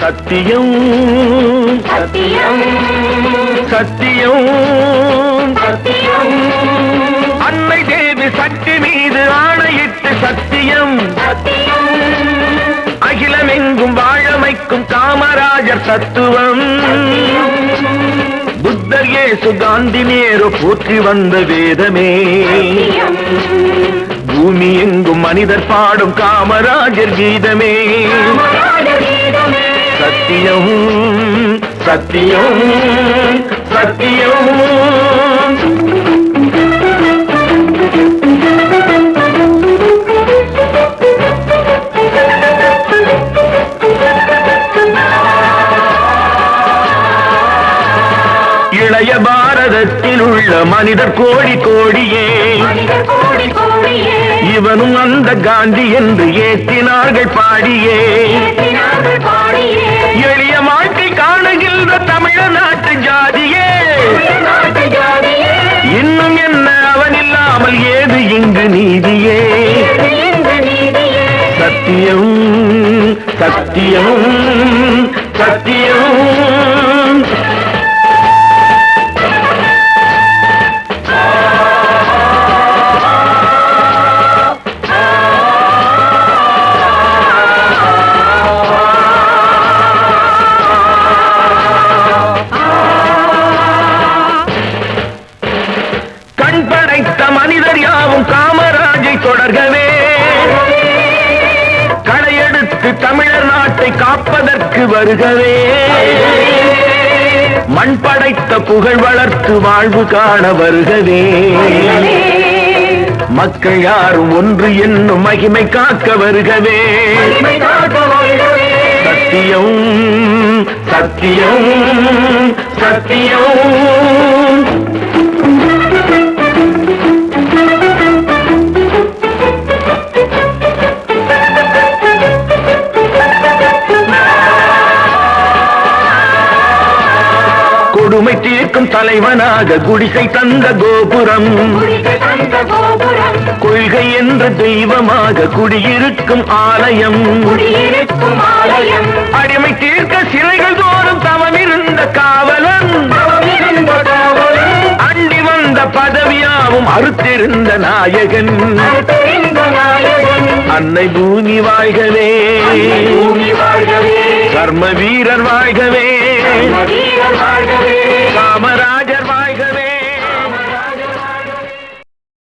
சத்தியம் சத்தியம் சத்தியம் சத்தியம் அன்னை தேவி சக்தி மீது ஆணையிட்டு சத்தியம் சத்தியம் அகிலமெங்கும் வாழமைக்கும் காமராஜர் தத்துவம் புத்தர் இயேசு காந்தி நேரு போற்றி வந்த வேதமே பூமி எங்கும் மனிதர் பாடும் காமராஜர் கீதமே சத்தியம் சத்தியம் சத்தியம் இளைய பாரதத்தில் உள்ள மனிதர் கோடி கோடியே இவனும் அந்த காந்தி என்று ஏற்றினார்கள் பாடியே எளிய வாழ்க்கை காணுகின்ற தமிழ்நாட்டு ஜாதியே இன்னும் என்ன அவன் இல்லாமல் ஏது இங்கு நீதியே சத்தியம் சத்தியம் சத்தியம் மனிதர் யாவும் காமராஜை தொடர்கவே களையெடுத்து தமிழர் நாட்டை காப்பதற்கு வருகவே மண் படைத்த புகழ் வளர்த்து வாழ்வு காண வருகவே மக்கள் யாரும் ஒன்று என்னும் மகிமை காக்க வருகவே சத்தியம் சத்தியம் சத்தியம் கொடுமை தீர்க்கும் தலைவனாக குடிசை தந்த கோபுரம் கொள்கை என்ற தெய்வமாக குடியிருக்கும் ஆலயம் அடிமை தீர்க்க சிறைகள் தோறும் தவமிருந்த காவலன் அண்டி வந்த பதவியாவும் அறுத்திருந்த நாயகன் அன்னை பூமி வாழ்கவே கர்ம வீரர் வாழ்கவே